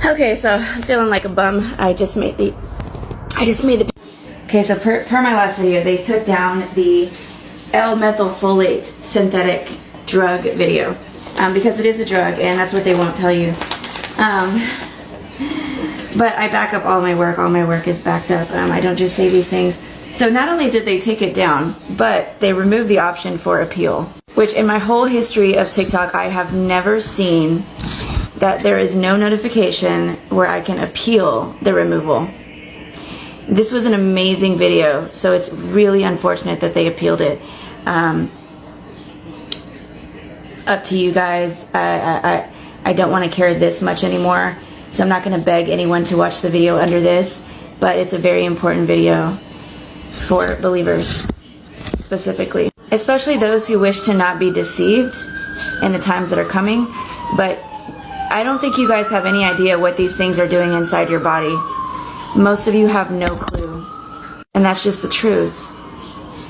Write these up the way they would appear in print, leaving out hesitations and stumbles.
Okay, so I'm feeling like a bum. I just made the. Okay, so per my last video, they took down the L-methylfolate synthetic drug video because it is a drug, and that's what they won't tell you. But I back up all my work. All my work is backed up. I don't just say these things. So not only did they take it down, but they removed the option for appeal, which in my whole history of TikTok, I have never seen that there is no notification where I can appeal the removal. This was an amazing video, so it's really unfortunate that they appealed it. Up to you guys. I don't want to care this much anymore, so I'm not going to beg anyone to watch the video under this, but it's a very important video for believers specifically, especially those who wish to not be deceived in the times that are coming. But I don't think you guys have any idea what these things are doing inside your body. Most of you have no clue, and that's just the truth.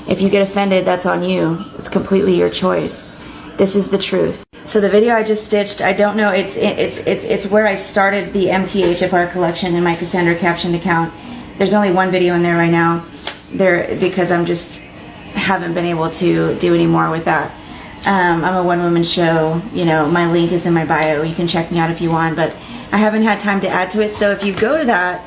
If you get offended, that's on you. It's completely your choice. This is the truth. So the video I just stitched, I don't know, it's where I started the MTHFR collection in my Cassandra captioned account. There's only one video in there right now, because I'm just haven't been able to do any more with that. I'm a one-woman show. You know, my link is in my bio. You can check me out if you want, but I haven't had time to add to it. So if you go to that,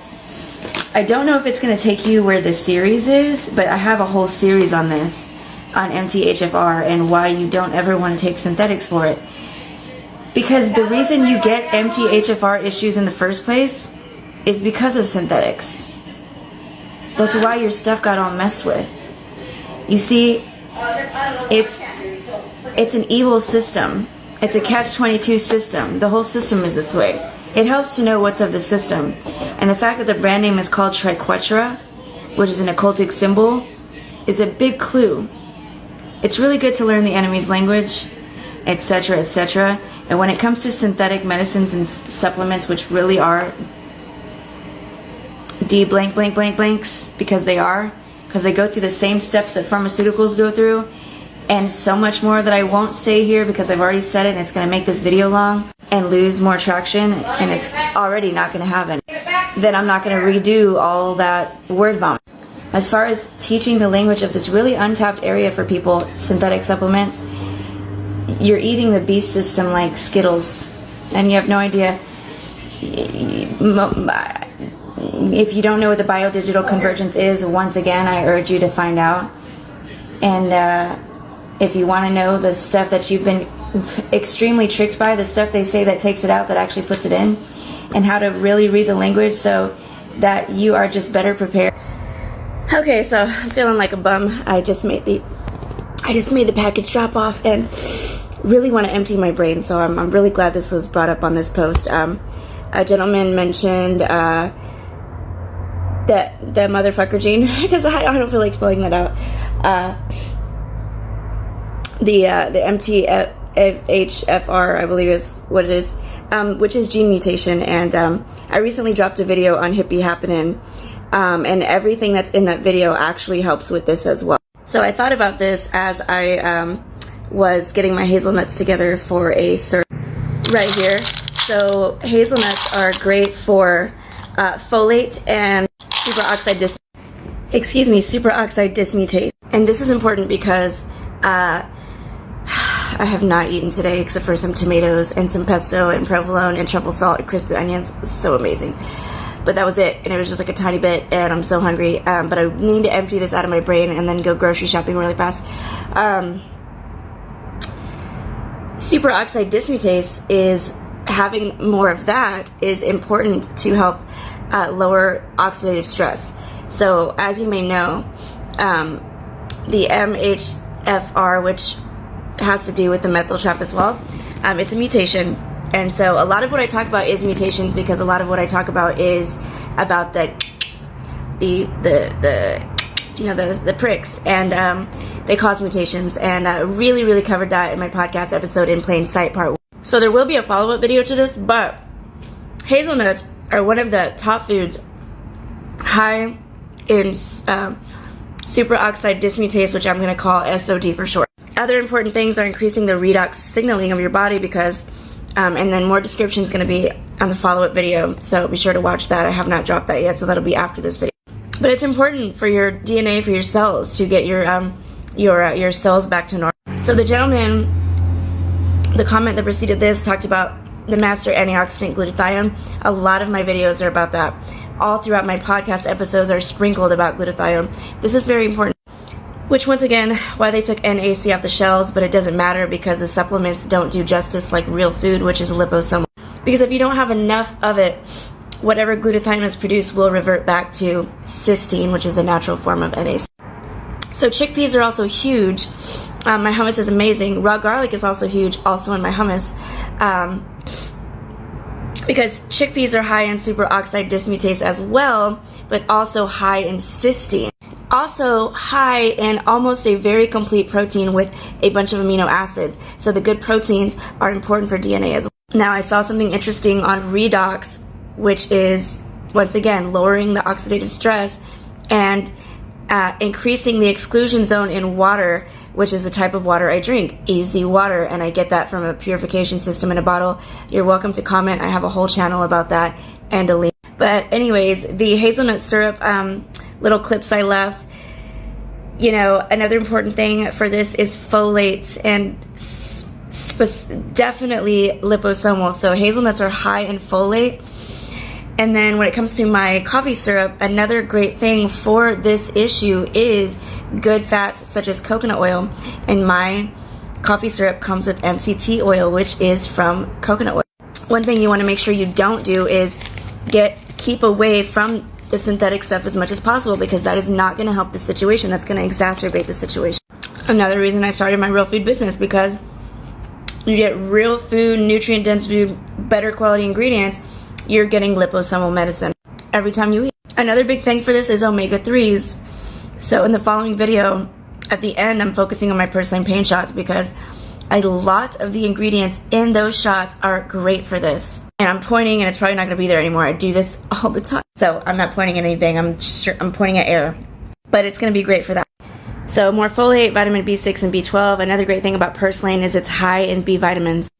I don't know if it's going to take you where the series is, but I have a whole series on this, on MTHFR, and why you don't ever want to take synthetics for it. Because the reason you get MTHFR issues in the first place is because of synthetics. That's why your stuff got all messed with. You see, it's an evil system. It's a catch-22 system. The whole system is this way. It helps to know what's of the system. And the fact that the brand name is called Triquetra, which is an occultic symbol, is a big clue. It's really good to learn the enemy's language, etc., etc. And when it comes to synthetic medicines and supplements, which really are blanks, because they go through the same steps that pharmaceuticals go through, and so much more that I won't say here because I've already said it, and it's going to make this video long and lose more traction, and it's already not going to happen. Then I'm not going to redo all that word vomit. As far as teaching the language of this really untapped area for people, synthetic supplements, you're eating the beast system like Skittles, and you have no idea. If you don't know what the biodigital convergence is, once again, I urge you to find out. And if you want to know the stuff that you've been extremely tricked by, the stuff they say that takes it out that actually puts it in, and how to really read the language so that you are just better prepared. Okay, so I'm feeling like a bum. I just made the package drop off and really want to empty my brain, so I'm really glad this was brought up on this post. A gentleman mentioned that motherfucker gene, because I don't feel like spelling that out. The MTHFR, I believe is what it is, which is gene mutation, and I recently dropped a video on hippie happening, and everything that's in that video actually helps with this as well. So I thought about this as I was getting my hazelnuts together for a search right here. So hazelnuts are great for folate and superoxide dismutase. And this is important because I have not eaten today except for some tomatoes and some pesto and provolone and truffle salt and crispy onions. It was so amazing. But that was it, and it was just like a tiny bit, and I'm so hungry. But I need to empty this out of my brain and then go grocery shopping really fast. Superoxide dismutase is having more of that is important to help lower oxidative stress. So as you may know, the MTHFR, which has to do with the methyl trap as well, it's a mutation. And so a lot of what I talk about is mutations, because a lot of what I talk about is about the pricks, and they cause mutations. And I really covered that in my podcast episode in Plain Sight Part 1. So there will be a follow-up video to this, but hazelnuts are one of the top foods high in superoxide dismutase, which I'm going to call SOD for short. Other important things are increasing the redox signaling of your body, because and then more description is going to be on the follow-up video, so be sure to watch that. I have not dropped that yet, so that'll be after this video. But it's important for your DNA, for your cells, to get your cells back to normal. So the gentleman, the comment that preceded this, talked about the master antioxidant glutathione. A lot of my videos are about that. All throughout my podcast episodes are sprinkled about glutathione. This is very important. Which, once again, why they took NAC off the shelves, but it doesn't matter because the supplements don't do justice like real food, which is liposomal. Because if you don't have enough of it, whatever glutathione is produced will revert back to cysteine, which is a natural form of NAC. So chickpeas are also huge. My hummus is amazing. Raw garlic is also huge, also in my hummus. Because chickpeas are high in superoxide dismutase as well, but also high in cysteine. Also high in almost a very complete protein with a bunch of amino acids. So the good proteins are important for DNA as well. Now I saw something interesting on redox, which is, once again, lowering the oxidative stress and increasing the exclusion zone in water, which is the type of water I drink, easy water, and I get that from a purification system in a bottle. You're welcome to comment. I have a whole channel about that and a link. But anyways, the hazelnut syrup little clips I left, you know, another important thing for this is folates and definitely liposomal. So hazelnuts are high in folate. And then when it comes to my coffee syrup, another great thing for this issue is good fats such as coconut oil. And my coffee syrup comes with MCT oil, which is from coconut oil. One thing you want to make sure you don't do is keep away from the synthetic stuff as much as possible, because that is not going to help the situation. That's going to exacerbate the situation. Another reason I started my real food business, because you get real food, nutrient dense food, better quality ingredients, you're getting liposomal medicine every time you eat. Another big thing for this is omega-3s. So in the following video, at the end, I'm focusing on my purslane pain shots, because a lot of the ingredients in those shots are great for this. And I'm pointing, and it's probably not going to be there anymore. I do this all the time. So I'm not pointing at anything. I'm pointing at air. But it's going to be great for that. So more folate, vitamin B6 and B12. Another great thing about purslane is it's high in B vitamins.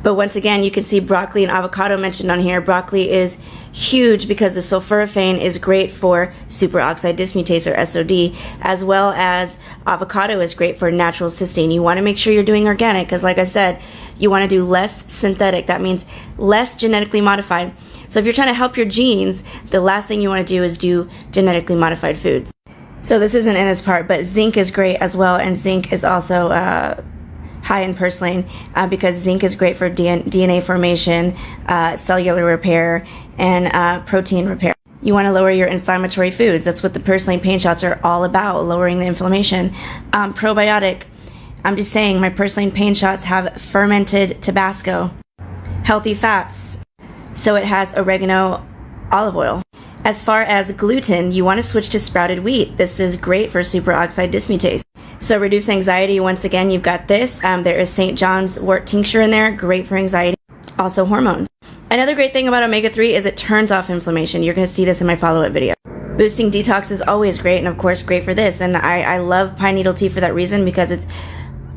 But once again, you can see broccoli and avocado mentioned on here. Broccoli is huge because the sulforaphane is great for superoxide dismutase, or SOD, as well as avocado is great for natural cysteine. You want to make sure you're doing organic, because like I said, you want to do less synthetic. That means less genetically modified. So if you're trying to help your genes, the last thing you want to do is do genetically modified foods. So this isn't in this part, but zinc is great as well, and zinc is also high in purslane because zinc is great for DNA formation, cellular repair, and protein repair. You want to lower your inflammatory foods. That's what the purslane pain shots are all about, lowering the inflammation. Probiotic. I'm just saying, my purslane pain shots have fermented Tabasco. Healthy fats. So it has oregano, olive oil. As far as gluten, you want to switch to sprouted wheat. This is great for superoxide dismutase. So reduce anxiety, once again, you've got this. There is St. John's wort tincture in there, great for anxiety. Also hormones. Another great thing about omega-3 is it turns off inflammation. You're going to see this in my follow-up video. Boosting detox is always great, and of course great for this. And I love pine needle tea for that reason, because it's,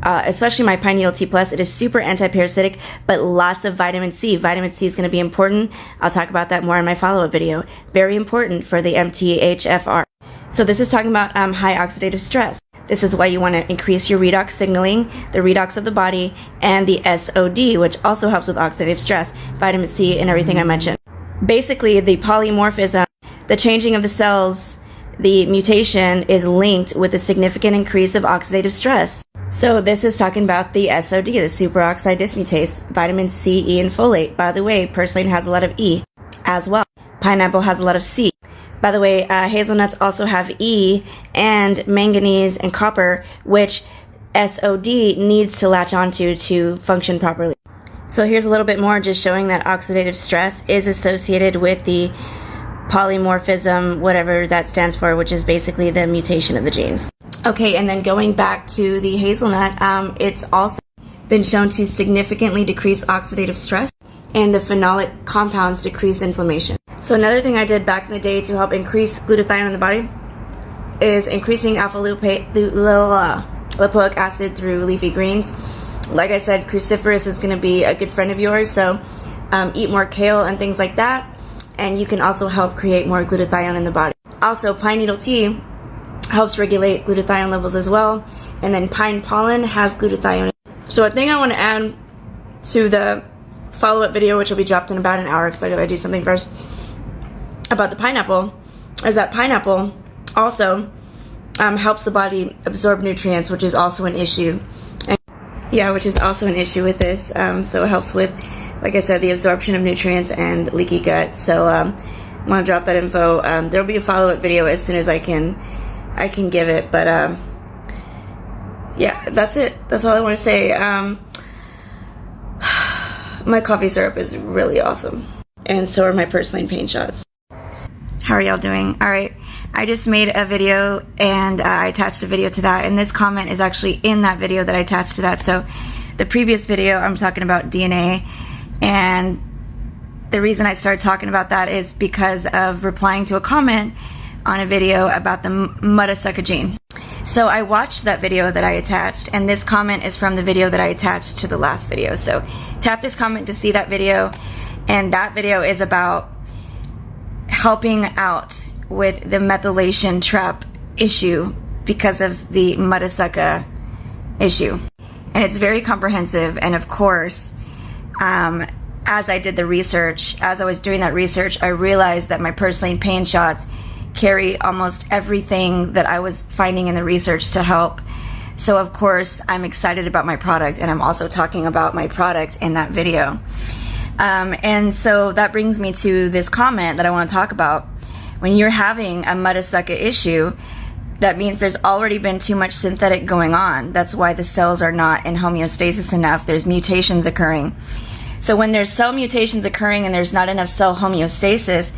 especially my pine needle tea plus, it is super anti-parasitic, but lots of vitamin C. Vitamin C is going to be important. I'll talk about that more in my follow-up video. Very important for the MTHFR. So this is talking about high oxidative stress. This is why you want to increase your redox signaling, the redox of the body, and the SOD, which also helps with oxidative stress, vitamin C, and everything I mentioned. Basically, the polymorphism, the changing of the cells, the mutation is linked with a significant increase of oxidative stress. So this is talking about the SOD, the superoxide dismutase, vitamin C, E, and folate. By the way, purslane has a lot of E as well. Pineapple has a lot of C. By the way, hazelnuts also have E and manganese and copper, which SOD needs to latch onto to function properly. So here's a little bit more just showing that oxidative stress is associated with the polymorphism, whatever that stands for, which is basically the mutation of the genes. Okay, and then going back to the hazelnut, it's also been shown to significantly decrease oxidative stress, and the phenolic compounds decrease inflammation. So another thing I did back in the day to help increase glutathione in the body is increasing alpha lipoic acid through leafy greens. Like I said, cruciferous is going to be a good friend of yours, so eat more kale and things like that, and you can also help create more glutathione in the body. Also, pine needle tea helps regulate glutathione levels as well, and then pine pollen has glutathione. So a thing I want to add to the follow-up video, which will be dropped in about an hour because I gotta do something first, about the pineapple, is that pineapple also helps the body absorb nutrients, which is also an issue. Which is also an issue with this. So it helps with, like I said, the absorption of nutrients and leaky gut. So I want to drop that info. There'll be a follow-up video as soon as I can give it. But yeah, that's it. That's all I want to say. My coffee syrup is really awesome, and so are my purslane pain shots. How are y'all doing? All right, I just made a video and I attached a video to that, and this comment is actually in that video that I attached to that. So the previous video, I'm talking about DNA, and the reason I started talking about that is because of replying to a comment on a video about the Mudasucker gene. So I watched that video that I attached, and this comment is from the video that I attached to the last video. So tap this comment to see that video, and that video is about helping out with the methylation trap issue because of the Mudasucker issue. And it's very comprehensive, and of course, as I did the research, as I was doing that research, I realized that my purslane pain shots carry almost everything that I was finding in the research to help. So of course, I'm excited about my product, and I'm also talking about my product in that video. And so that brings me to this comment that I want to talk about. When you're having a Mudasucker issue, that means there's already been too much synthetic going on. That's why the cells are not in homeostasis enough. There's mutations occurring. So when there's cell mutations occurring and there's not enough cell homeostasis,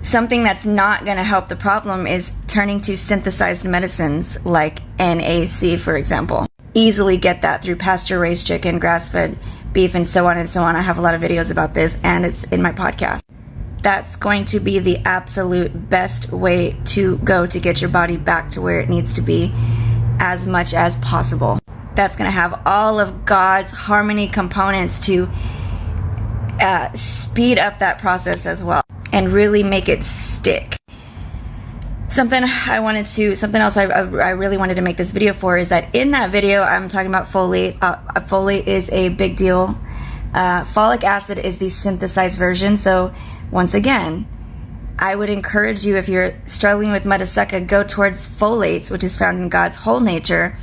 something that's not going to help the problem is turning to synthesized medicines like NAC, for example. Easily get that through pasture-raised chicken, grass-fed beef, and so on and so on. I have a lot of videos about this, and it's in my podcast. That's going to be the absolute best way to go to get your body back to where it needs to be as much as possible. That's going to have all of God's harmony components to speed up that process as well and really make it stick. Something else I really wanted to make this video for is that in that video I'm talking about folate. Folate is a big deal. Folic acid is the synthesized version. So once again, I would encourage you, if you're struggling with Mudasucker, go towards folates, which is found in God's whole nature,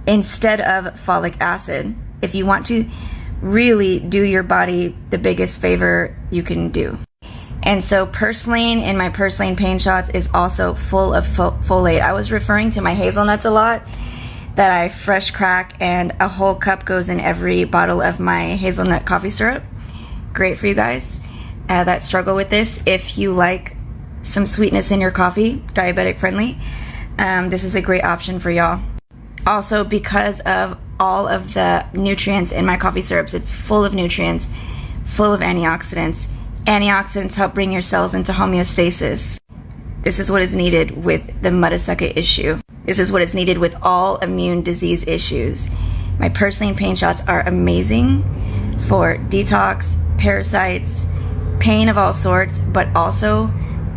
instead of folic acid, if you want to really do your body the biggest favor you can do. And so purslane in my purslane pain shots is also full of folate. I was referring to my hazelnuts a lot, that I fresh crack, and a whole cup goes in every bottle of my hazelnut coffee syrup. Great for you guys that struggle with this. If you like some sweetness in your coffee, diabetic friendly, this is a great option for y'all. Also, because of all of the nutrients in my coffee syrups, it's full of nutrients, full of antioxidants. Antioxidants help bring your cells into homeostasis. This is what is needed with the Mudasucker issue. This is what is needed with all immune disease issues. My purslane pain shots are amazing for detox, parasites, pain of all sorts, but also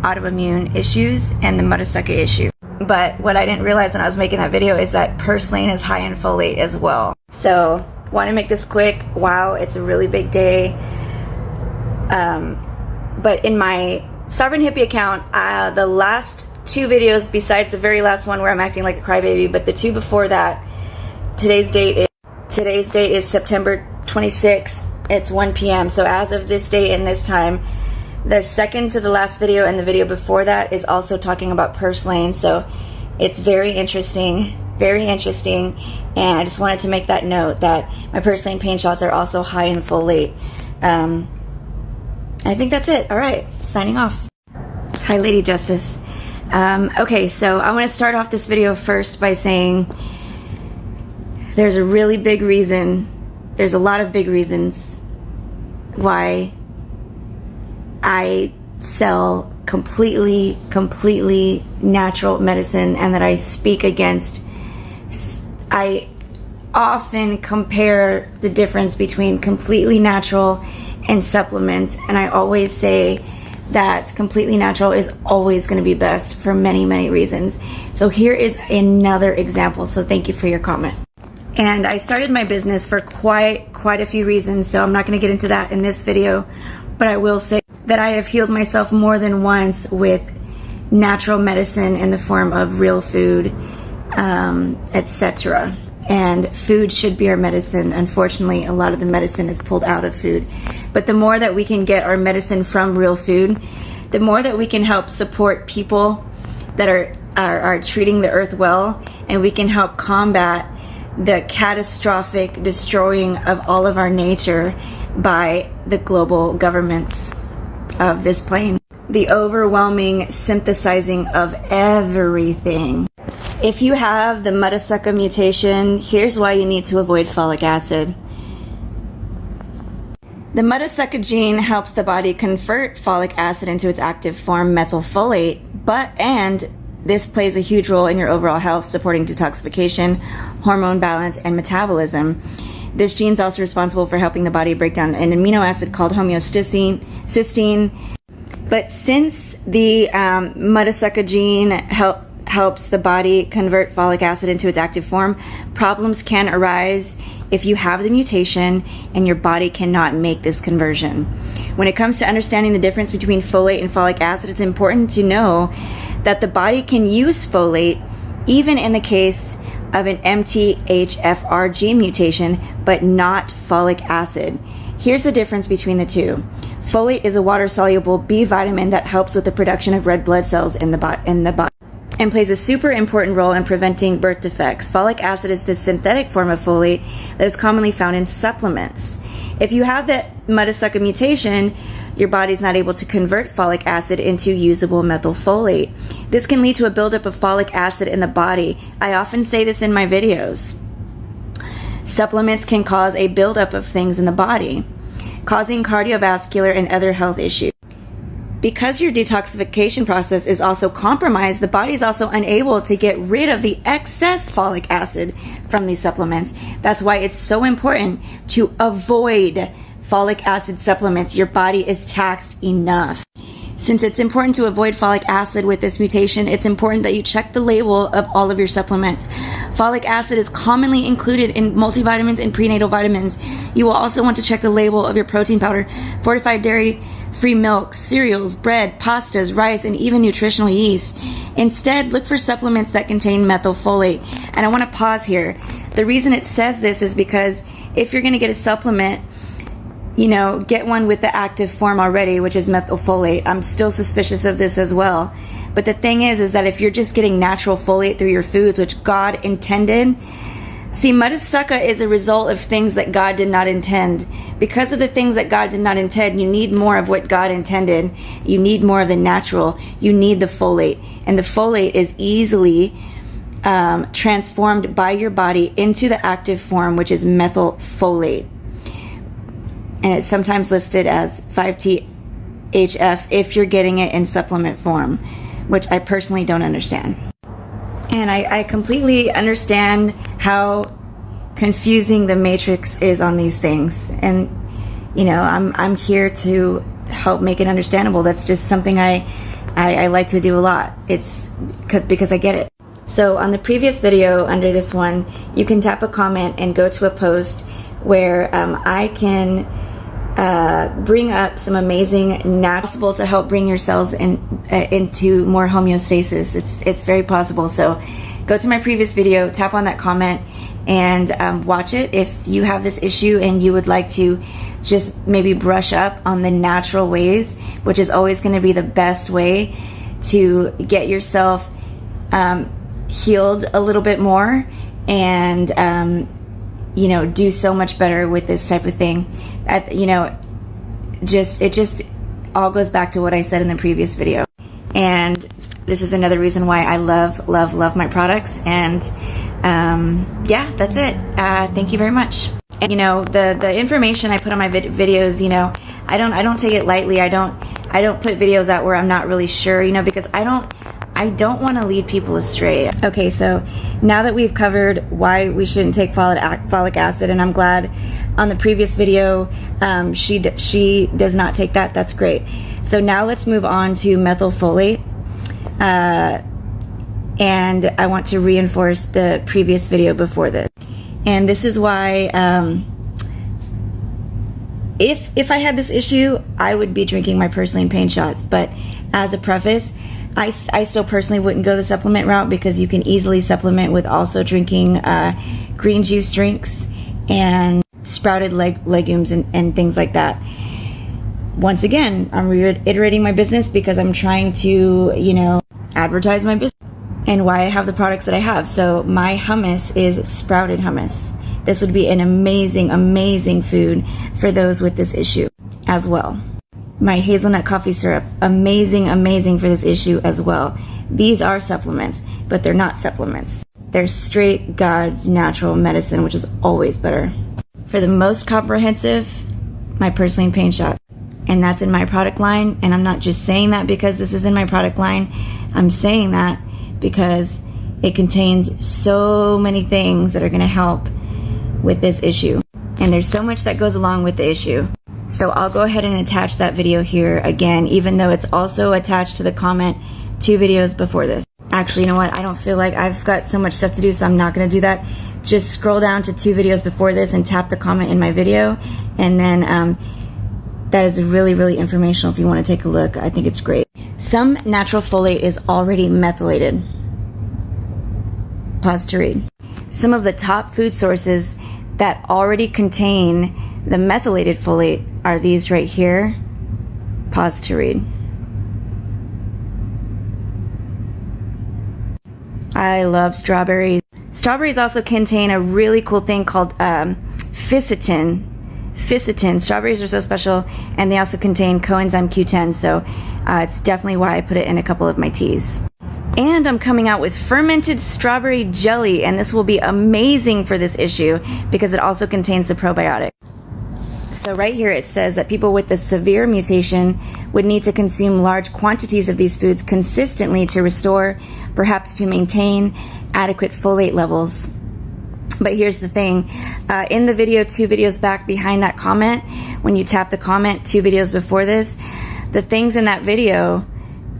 autoimmune issues and the Mudasucker issue. But what I didn't realize when I was making that video is that purslane is high in folate as well. So, want to make this quick. Wow, it's a really big day. But in my Sovereign Hippie account, the last two videos, besides the very last one where I'm acting like a crybaby, but the two before that, today's date is September 26th. It's 1 p.m. So as of this date and this time, the second to the last video and the video before that is also talking about purslane. So it's very interesting, and I just wanted to make that note that my purslane pain shots are also high in folate. I think that's it. All right, signing off. Hi, Lady Justice. Okay, so I want to start off this video first by saying there's a really big reason, there's a lot of big reasons why I sell completely natural medicine, and that I speak against. I often compare the difference between completely natural and supplements, and I always say that completely natural is always going to be best for many, many reasons. So here is another example. So thank you for your comment. And I started my business for quite a few reasons, so I'm not going to get into that in this video, but I will say that I have healed myself more than once with natural medicine in the form of real food, etc. And food should be our medicine. Unfortunately, a lot of the medicine is pulled out of food. But the more that we can get our medicine from real food, the more that we can help support people that are treating the earth well, and we can help combat the catastrophic destroying of all of our nature by the global governments of this plane. The overwhelming synthesizing of everything. If you have the MTHFR mutation, here's why you need to avoid folic acid. The MTHFR gene helps the body convert folic acid into its active form, methylfolate, and this plays a huge role in your overall health, supporting detoxification, hormone balance, and metabolism. This gene is also responsible for helping the body break down an amino acid called homeocysteine. But since the MTHFR gene helps the body convert folic acid into its active form, problems can arise if you have the mutation and your body cannot make this conversion. When it comes to understanding the difference between folate and folic acid, it's important to know that the body can use folate even in the case of an MTHFR gene mutation, but not folic acid. Here's the difference between the two. Folate is a water-soluble B vitamin that helps with the production of red blood cells in the body and plays a super important role in preventing birth defects. Folic acid is the synthetic form of folate that is commonly found in supplements. If you have the MTHFR mutation, your body's not able to convert folic acid into usable methylfolate. This can lead to a buildup of folic acid in the body. I often say this in my videos. Supplements can cause a buildup of things in the body, causing cardiovascular and other health issues. Because your detoxification process is also compromised, the body is also unable to get rid of the excess folic acid from these supplements. That's why it's so important to avoid folic acid supplements. Your body is taxed enough. Since it's important to avoid folic acid with this mutation, it's important that you check the label of all of your supplements. Folic acid is commonly included in multivitamins and prenatal vitamins. You will also want to check the label of your protein powder, fortified dairy-free milk, cereals, bread, pastas, rice, and even nutritional yeast. Instead, look for supplements that contain methylfolate. And I want to pause here. The reason it says this is because if you're going to get a supplement, get one with the active form already, which is methylfolate. I'm still suspicious of this as well. But the thing is that if you're just getting natural folate through your foods, which God intended, see, MTHFR is a result of things that God did not intend. Because of the things that God did not intend, you need more of what God intended. You need more of the natural. You need the folate. And the folate is easily transformed by your body into the active form, which is methylfolate. And it's sometimes listed as 5-THF if you're getting it in supplement form, which I personally don't understand. And I completely understand how confusing the matrix is on these things. And, I'm here to help make it understandable. That's just something I like to do a lot. It's because I get it. So on the previous video under this one, you can tap a comment and go to a post where I can bring up some amazing possible to help bring your cells into more homeostasis. It's very possible. So go to my previous video, tap on that comment, and watch it if you have this issue and you would like to just maybe brush up on the natural ways, which is always going to be the best way to get yourself healed a little bit more and do so much better with this type of thing. It just all goes back to what I said in the previous video. And this is another reason why I love my products. And yeah, that's it. Thank you very much. And the information I put on my videos, I don't take it lightly. I don't put videos out where I'm not really sure, because I don't want to lead people astray. Okay, so now that we've covered why we shouldn't take folic acid, and I'm glad on the previous video, she does not take that. That's great. So now let's move on to methylfolate. And I want to reinforce the previous video before this. And this is why, if I had this issue, I would be drinking my Purslane Pain shots. But as a preface, I still personally wouldn't go the supplement route, because you can easily supplement with also drinking green juice drinks and sprouted legumes and things like that. Once again, I'm reiterating my business because I'm trying to, advertise my business and why I have the products that I have. So my hummus is sprouted hummus. This would be an amazing, amazing food for those with this issue as well. My hazelnut coffee syrup, amazing, amazing for this issue as well. These are supplements, but they're not supplements. They're straight God's natural medicine, which is always better. For the most comprehensive, my Purslane Pain shot. And that's in my product line. And I'm not just saying that because this is in my product line. I'm saying that because it contains so many things that are going to help with this issue. And there's so much that goes along with the issue. So I'll go ahead and attach that video here again, even though it's also attached to the comment 2 videos before this. Actually, you know what? I don't feel like I've got so much stuff to do, so I'm not going to do that. Just scroll down to 2 videos before this and tap the comment in my video. And then that is really, really informational if you want to take a look. I think it's great. Some natural folate is already methylated. Pause to read. Some of the top food sources that already contain the methylated folate are these right here. Pause to read. I love strawberries. Strawberries also contain a really cool thing called fisetin. Fisetin. Strawberries are so special, and they also contain coenzyme Q10, so it's definitely why I put it in a couple of my teas. And I'm coming out with fermented strawberry jelly, and this will be amazing for this issue because it also contains the probiotic. So right here it says that people with the severe mutation would need to consume large quantities of these foods consistently to restore, perhaps to maintain, adequate folate levels. But here's the thing, in the video 2 videos back behind that comment, when you tap the comment 2 videos before this, the things in that video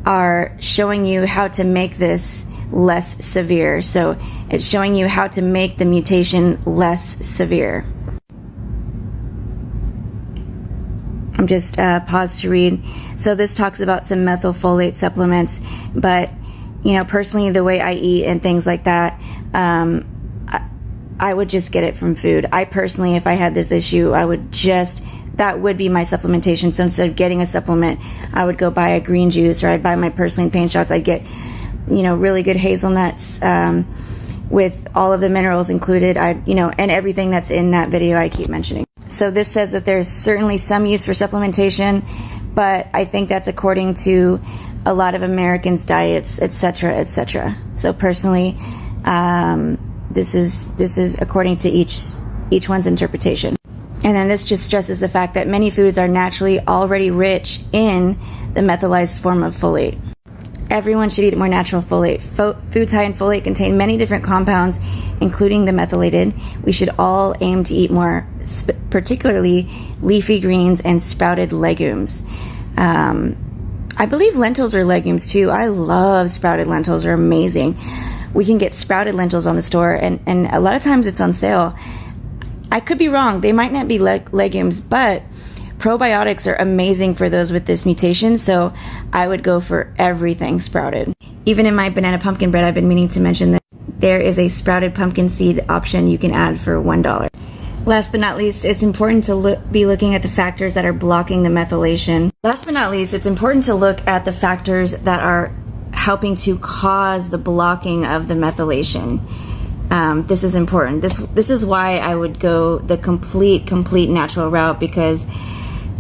are showing you how to make this less severe. So it's showing you how to make the mutation less severe. I'm just pause to read. So this talks about some methylfolate supplements, but personally, the way I eat and things like that, I would just get it from food. I personally, if I had this issue, that would be my supplementation. So instead of getting a supplement, I would go buy a green juice, or I'd buy my Purslane Pain shots. I'd get, really good hazelnuts with all of the minerals included. And everything that's in that video I keep mentioning. So this says that there's certainly some use for supplementation, but I think that's according to a lot of Americans' diets, etc., etc. So personally, this is according to each one's interpretation. And then this just stresses the fact that many foods are naturally already rich in the methylized form of folate. Everyone should eat more natural folate. Foods high in folate contain many different compounds, including the methylated. We should all aim to eat more, particularly leafy greens and sprouted legumes. I believe lentils are legumes too. I love sprouted lentils. They're amazing. We can get sprouted lentils on the store, and a lot of times it's on sale. I could be wrong. They might not be legumes, but probiotics are amazing for those with this mutation, so I would go for everything sprouted. Even in my banana pumpkin bread, I've been meaning to mention that there is a sprouted pumpkin seed option you can add for $1. Last but not least, it's important to be looking at the factors that are blocking the methylation. Last but not least, it's important to look at the factors that are helping to cause the blocking of the methylation. This is important. This is why I would go the complete natural route, because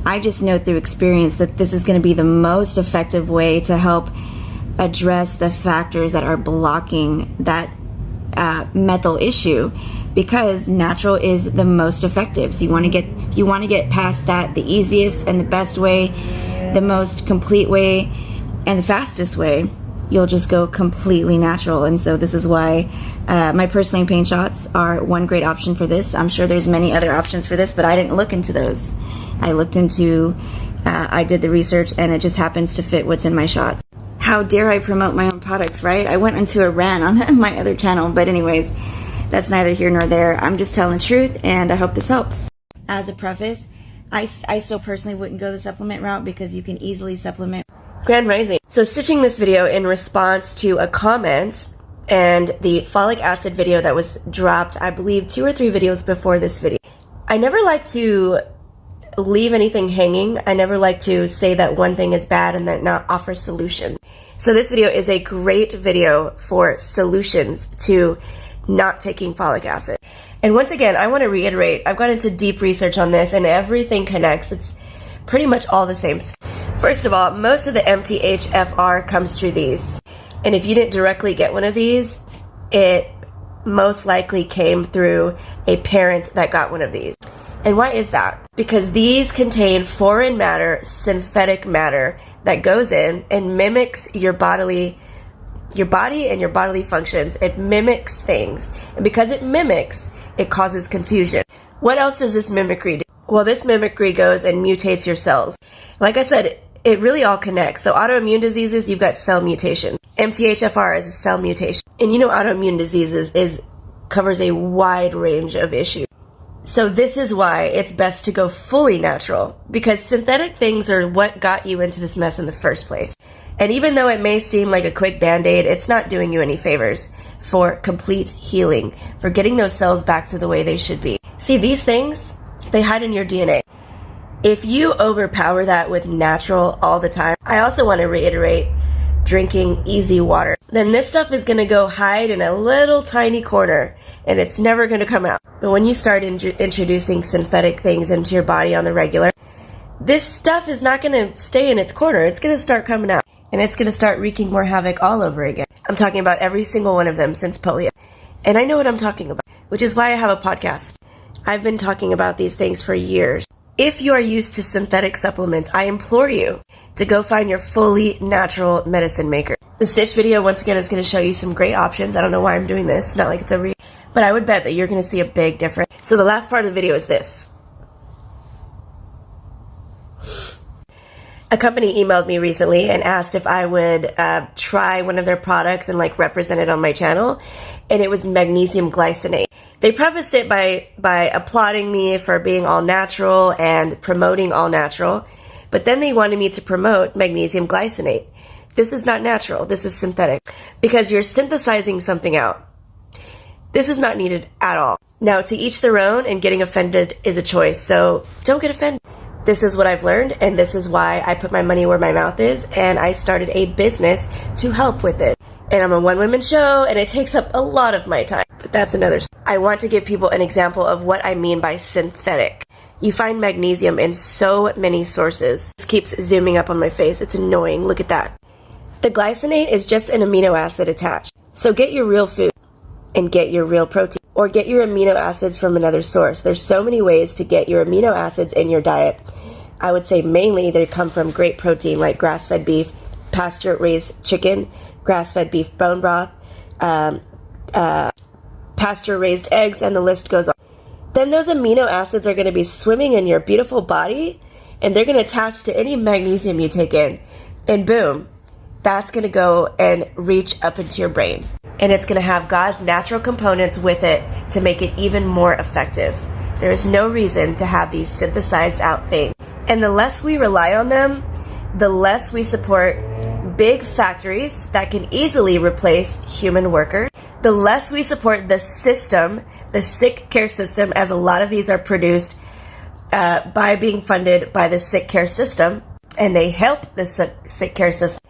I just know through experience that this is going to be the most effective way to help address the factors that are blocking that methyl issue, because natural is the most effective. So you want to get past that, the easiest and the best way, the most complete way, and the fastest way you'll just go completely natural. And so this is why my purslane pain shots are one great option for this. I'm sure there's many other options for this, but I didn't look into those. I looked into, I did the research, and it just happens to fit what's in my shots. How dare I promote my own products, right? I went into a rant on my other channel, but anyways, that's neither here nor there. I'm just telling the truth, and I hope this helps. As a preface, I still personally wouldn't go the supplement route because you can easily supplement. Grand Rising. So stitching this video in response to a comment and the folic acid video that was dropped, I believe 2 or 3 videos before this video. I never like to leave anything hanging. I never like to say that one thing is bad and then not offer solution. So this video is a great video for solutions to not taking folic acid. And once again, I want to reiterate, I've gone into deep research on this and everything connects. It's pretty much all the same stuff. First of all, most of the MTHFR comes through these. And if you didn't directly get one of these, it most likely came through a parent that got one of these. And why is that? Because these contain foreign matter, synthetic matter that goes in and mimics your body and your bodily functions. It mimics things. And because it mimics, it causes confusion. What else does this mimicry do? Well, this mimicry goes and mutates your cells. Like I said, it really all connects. So autoimmune diseases, you've got cell mutation. MTHFR is a cell mutation. And you know autoimmune diseases covers a wide range of issues. So this is why it's best to go fully natural, because synthetic things are what got you into this mess in the first place. And even though it may seem like a quick band-aid, it's not doing you any favors for complete healing, for getting those cells back to the way they should be. See, these things, they hide in your DNA. If you overpower that with natural all the time, I also want to reiterate drinking easy water. Then this stuff is going to go hide in a little tiny corner and it's never going to come out. But when you start introducing synthetic things into your body on the regular, this stuff is not going to stay in its corner. It's going to start coming out and it's going to start wreaking more havoc all over again. I'm talking about every single one of them since polio. And I know what I'm talking about, which is why I have a podcast. I've been talking about these things for years. If you are used to synthetic supplements, I implore you to go find your fully natural medicine maker. The stitch video, once again, is going to show you some great options. I don't know why I'm doing this. Not like it's over, but I would bet that you're going to see a big difference. So the last part of the video is this. A company emailed me recently and asked if I would try one of their products and like represent it on my channel, and it was magnesium glycinate. They prefaced it by applauding me for being all natural and promoting all natural, but then they wanted me to promote magnesium glycinate. This is not natural, this is synthetic, because you're synthesizing something out. This is not needed at all. Now, to each their own, and getting offended is a choice, so don't get offended. This is what I've learned, and this is why I put my money where my mouth is, and I started a business to help with it. And I'm a one-woman show, and it takes up a lot of my time, but that's another story. I want to give people an example of what I mean by synthetic. You find magnesium in so many sources. This keeps zooming up on my face. It's annoying. Look at that. The glycinate is just an amino acid attached. So get your real food and get your real protein, or get your amino acids from another source. There's so many ways to get your amino acids in your diet. I would say mainly they come from great protein like grass-fed beef, pasture-raised chicken, grass-fed beef bone broth, pasture-raised eggs, and the list goes on. Then those amino acids are going to be swimming in your beautiful body, and they're going to attach to any magnesium you take in, and boom, that's going to go and reach up into your brain. And it's going to have God's natural components with it to make it even more effective. There is no reason to have these synthesized out things. And the less we rely on them, the less we support big factories that can easily replace human workers, the less we support the system, the sick care system, as a lot of these are produced by being funded by the sick care system, and they help the sick care system.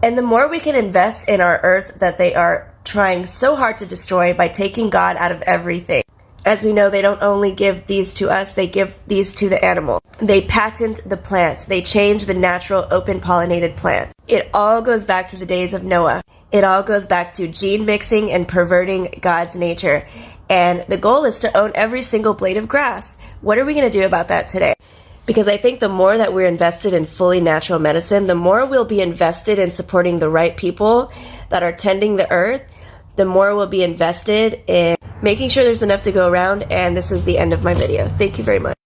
And the more we can invest in our earth that they are trying so hard to destroy by taking God out of everything. As we know, they don't only give these to us, they give these to the animal. They patent the plants. They change the natural open pollinated plants. It all goes back to the days of Noah. It all goes back to gene mixing and perverting God's nature. And the goal is to own every single blade of grass. What are we going to do about that today? Because I think the more that we're invested in fully natural medicine, the more we'll be invested in supporting the right people that are tending the earth, the more we'll be invested in making sure there's enough to go around. And this is the end of my video. Thank you very much.